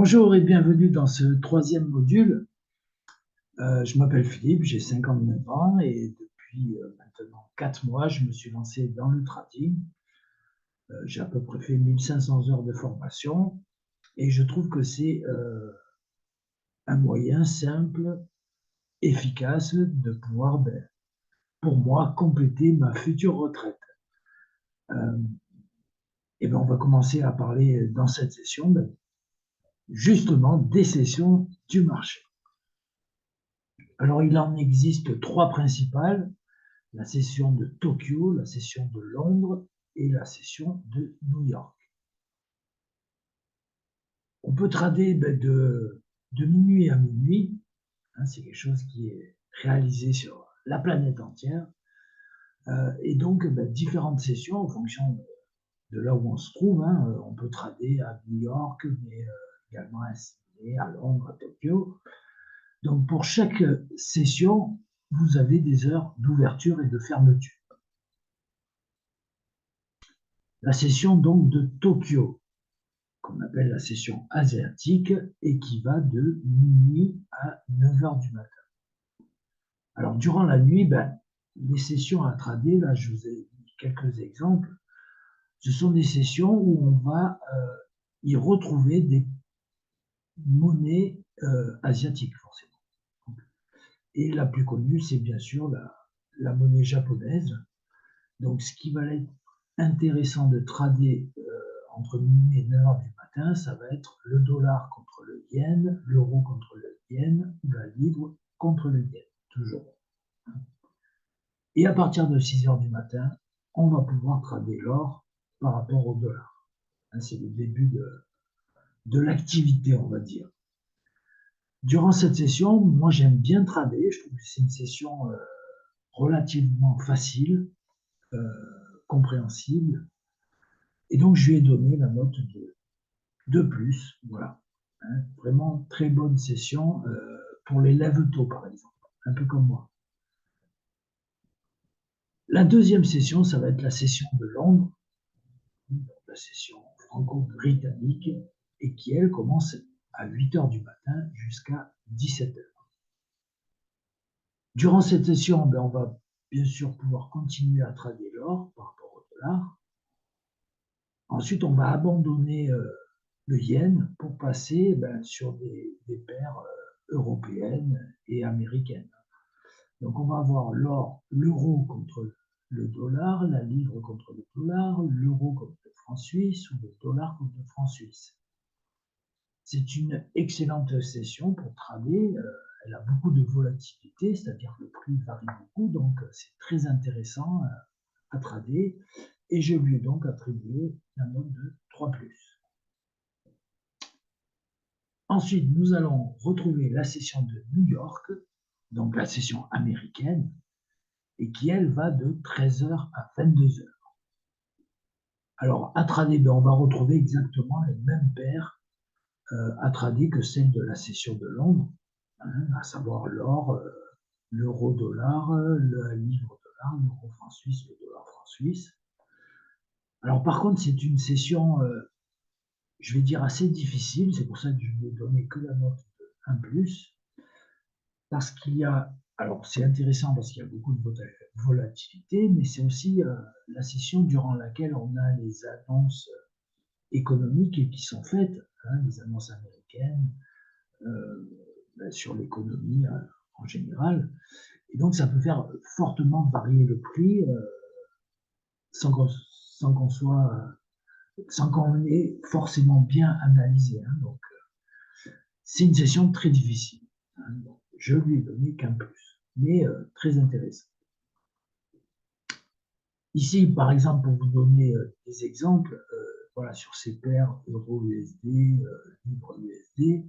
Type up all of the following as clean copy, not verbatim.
Bonjour et bienvenue dans ce troisième module. Je m'appelle Philippe, j'ai 59 ans et depuis maintenant 4 mois, je me suis lancé dans le trading. J'ai à peu près fait 1500 heures de formation et je trouve que c'est un moyen simple, efficace de pouvoir, pour moi, compléter ma future retraite. Et on va commencer à parler dans cette session justement des sessions du marché. Alors, il en existe 3 principales: la session de Tokyo, la session de Londres et la session de New York. On peut trader de minuit à minuit, c'est quelque chose qui est réalisé sur la planète entière, et donc différentes sessions en fonction de là où on se trouve. On peut trader à New York, mais également à Sydney, à Londres, à Tokyo. Donc pour chaque session, vous avez des heures d'ouverture et de fermeture. La session donc de Tokyo, qu'on appelle la session asiatique, et qui va de minuit à 9 heures du matin. Alors durant la nuit, les sessions à trader, là je vous ai mis quelques exemples, ce sont des sessions où on va y retrouver des monnaies asiatiques forcément. Et la plus connue, c'est bien sûr la monnaie japonaise. Donc ce qui va être intéressant de trader entre minuit et 9 heures du matin, ça va être le dollar contre le yen, l'euro contre le yen, ou la livre contre le yen, toujours. Et à partir de 6 heures du matin, on va pouvoir trader l'or par rapport au dollar. C'est le début de l'activité, on va dire. Durant cette session, moi j'aime bien trader, je trouve que c'est une session relativement facile, compréhensible, et donc je lui ai donné la note de plus, voilà. Vraiment très bonne session pour les lève-tôt, par exemple, un peu comme moi. La deuxième session, ça va être la session de Londres, la session franco-britannique, et qui, elle, commence à 8 heures du matin jusqu'à 17 heures. Durant cette session, on va bien sûr pouvoir continuer à trader l'or par rapport au dollar. Ensuite, on va abandonner le yen pour passer sur des paires européennes et américaines. Donc on va avoir l'or, l'euro contre le dollar, la livre contre le dollar, l'euro contre le franc suisse ou le dollar contre le franc suisse. C'est une excellente session pour trader. Elle a beaucoup de volatilité, c'est-à-dire que le prix varie beaucoup, donc c'est très intéressant à trader. Et je lui ai donc attribué la note de 3+. Ensuite, nous allons retrouver la session de New York, donc la session américaine, et qui, elle, va de 13 heures à 22 heures. Alors, à trader, on va retrouver exactement les mêmes paires à trader que celles de la session de Londres, à savoir l'or, l'euro-dollar, la livre-dollar, l'euro-franc suisse, le dollar-franc suisse. Alors, par contre, c'est une session, je vais dire, assez difficile. C'est pour ça que je ne lui ai donné que la note de 1+, parce qu'il y a, alors c'est intéressant parce qu'il y a beaucoup de volatilité, mais c'est aussi la session durant laquelle on a les annonces économiques qui sont faites, les annonces américaines sur l'économie en général. Et donc ça peut faire fortement varier le prix sans qu'on ait forcément bien analysé. Donc c'est une session très difficile. Donc, je lui ai donné qu'un plus, mais très intéressant. Ici, par exemple, pour vous donner des exemples, voilà, sur ces paires euro-USD, livre-USD,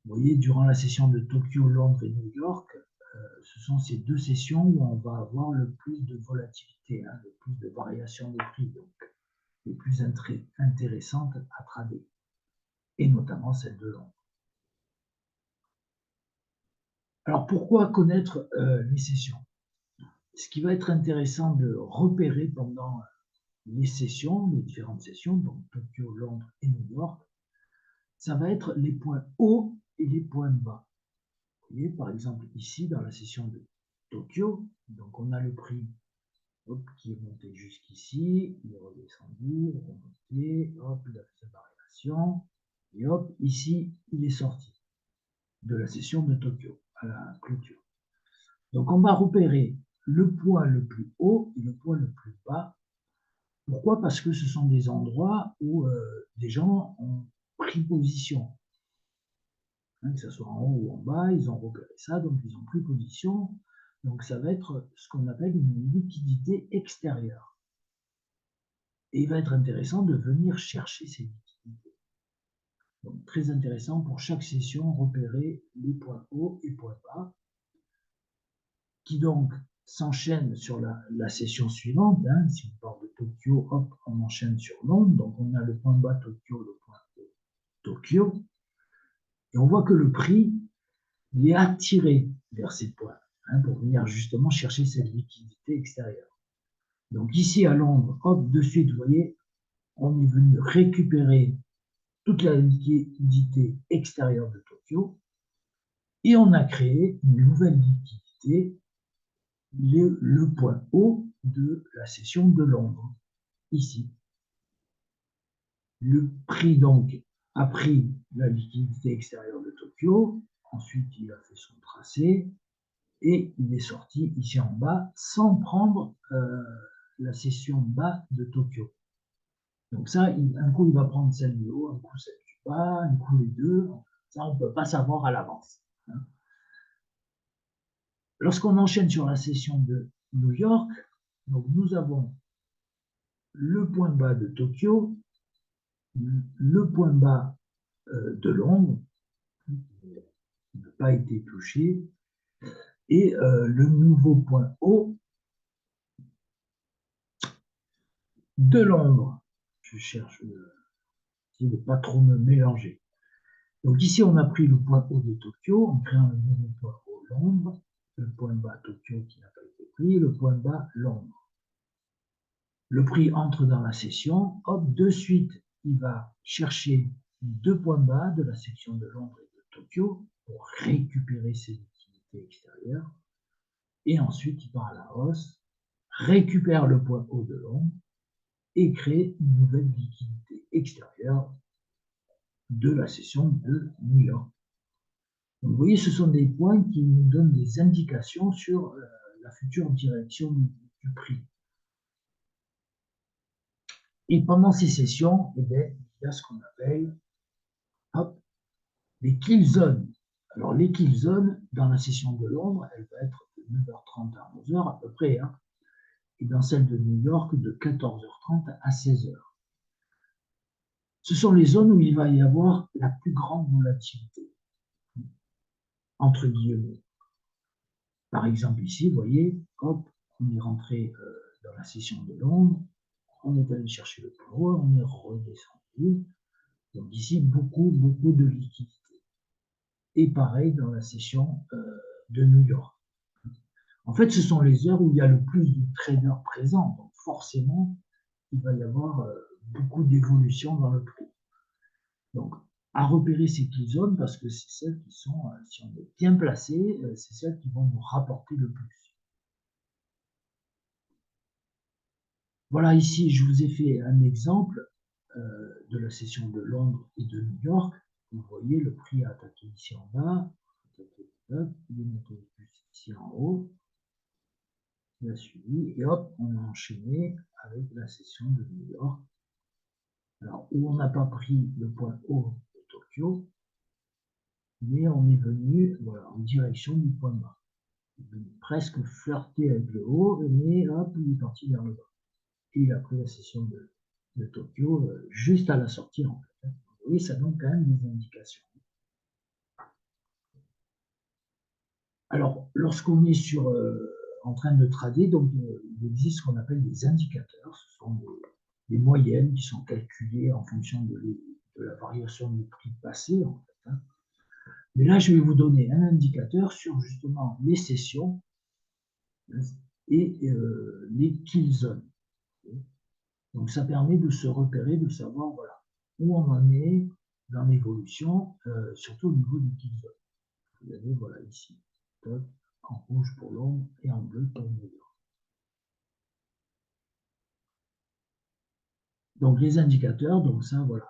vous voyez, durant la session de Tokyo, Londres et New York, ce sont ces deux sessions où on va avoir le plus de volatilité, le plus de variation de prix, donc les plus intéressantes à trader, et notamment celle de Londres. Alors, pourquoi connaître les sessions? Ce qui va être intéressant de repérer pendant les sessions, les différentes sessions, donc Tokyo, Londres et New York, ça va être les points hauts et les points bas. Vous voyez, par exemple, ici, dans la session de Tokyo, donc on a le prix qui est monté jusqu'ici, il est redescendu, remonté, hop, il a fait sa variation, et hop, ici, il est sorti de la session de Tokyo à la clôture. Donc on va repérer le point le plus haut et le point le plus bas. Pourquoi? Parce que ce sont des endroits où des gens ont pris position. Que ce soit en haut ou en bas, ils ont repéré ça, donc ils ont pris position. Donc ça va être ce qu'on appelle une liquidité extérieure. Et il va être intéressant de venir chercher ces liquidités. Donc très intéressant pour chaque session, repérer les points hauts et points bas, qui donc s'enchaînent sur la session suivante. Si on part de Tokyo, hop, on enchaîne sur Londres. Donc on a le point bas Tokyo, le point haut Tokyo. Et on voit que le prix il est attiré vers ces points pour venir justement chercher cette liquidité extérieure. Donc ici à Londres, hop, de suite, vous voyez, on est venu récupérer toute la liquidité extérieure de Tokyo et on a créé une nouvelle liquidité, le point haut de la session de Londres, ici. Le prix donc a pris la liquidité extérieure de Tokyo, ensuite il a fait son tracé, et il est sorti ici en bas sans prendre la session bas de Tokyo. Donc ça, un coup il va prendre celle du haut, un coup celle du bas, un coup les deux. Ça, on ne peut pas savoir à l'avance. Lorsqu'on enchaîne sur la session de New York, donc nous avons le point bas de Tokyo, le point bas de Londres, qui n'a pas été touché, et le nouveau point haut de Londres. Je cherche de ne pas trop me mélanger. Donc ici, on a pris le point haut de Tokyo en créant un nouveau point haut Londres, le point bas Tokyo qui n'a pas été pris, le point bas Londres. Le prix entre dans la session, hop, de suite, il va chercher deux points bas de la section de Londres et de Tokyo pour récupérer ses liquidités extérieures. Et ensuite, il part à la hausse, récupère le point haut de Londres et crée une nouvelle liquidité extérieure de la session de New York. Donc, vous voyez, ce sont des points qui nous donnent des indications sur la future direction du prix. Et pendant ces sessions, il y a ce qu'on appelle les kill zones. Alors, les kill zones, dans la session de Londres, elle va être de 9h30 à 11h à peu près, et dans celle de New York, de 14h30 à 16h. Ce sont les zones où il va y avoir la plus grande volatilité, entre guillemets. Par exemple, ici, vous voyez, hop, on est rentré dans la session de Londres, on est allé chercher le plus haut, on est redescendu. Donc ici, beaucoup de liquidités. Et pareil dans la session de New York. En fait, ce sont les heures où il y a le plus de traders présents. Donc forcément, il va y avoir beaucoup d'évolution dans le prix. Donc, à repérer ces petites zones parce que c'est celles qui sont, si on est bien placé, c'est celles qui vont nous rapporter le plus. Voilà, ici, je vous ai fait un exemple de la session de Londres et de New York. Vous voyez, le prix a attaqué ici en bas, il est monté ici en haut, il a suivi, et hop, on a enchaîné avec la session de New York. Alors, où on n'a pas pris le point haut de Tokyo, mais on est venu voilà, en direction du point bas. Il est presque flirté avec le haut, mais hop, il est parti vers le bas. Et il a pris la session de Tokyo juste à la sortie en fait. Vous voyez, ça donne quand même des indications. Alors, lorsqu'on est en train de trader, donc, il existe ce qu'on appelle des indicateurs. Ce sont des moyennes qui sont calculées en fonction de la variation du prix passé. En fait, Mais là, je vais vous donner un indicateur sur justement les sessions et les kill zones. Donc, ça permet de se repérer, de savoir voilà, où on en est dans l'évolution, surtout au niveau du kill zone. Vous avez, voilà, ici, en rouge pour l'ombre et en bleu pour le milieu. Donc les indicateurs, donc ça, voilà,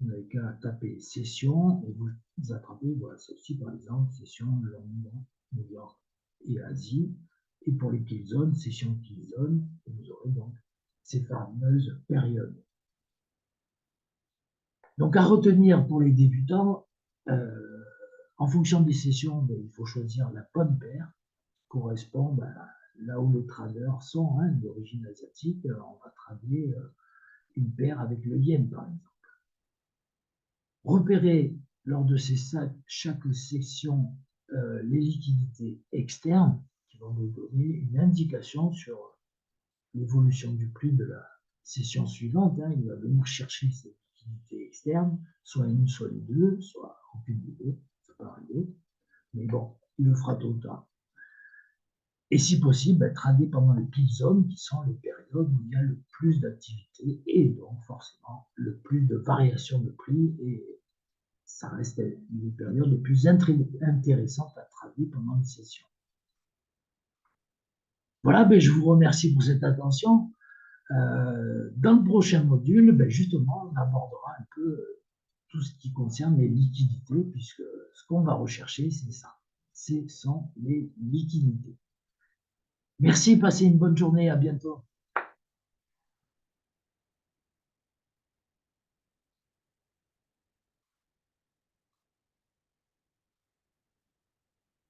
vous n'avez qu'à taper session et vous attrapez, voilà, celle-ci par exemple, session Londres, New York et Asie. Et pour les kill zones, session kill zone, vous aurez donc ces fameuses périodes. Donc à retenir pour les débutants, en fonction des sessions, il faut choisir la bonne paire qui correspond là où les traders sont, d'origine asiatique. On va trader une paire avec le yen par exemple. Repérer lors de chaque section les liquidités externes qui vont nous donner une indication sur l'évolution du prix de la session suivante. Il va venir chercher ces liquidités externes, soit une, soit les deux, soit aucune des deux, ça peut arriver. Mais bon, il le fera tôt ou tard. Et si possible, trader pendant les peak zones, qui sont les périodes où il y a le plus d'activité et donc forcément le plus de variations de prix, et ça reste les périodes les plus intéressantes à trader pendant les sessions. Voilà, je vous remercie pour cette attention. Dans le prochain module, justement, on abordera un peu tout ce qui concerne les liquidités, puisque ce qu'on va rechercher, c'est ça. Ce sont les liquidités. Merci, passez une bonne journée, à bientôt.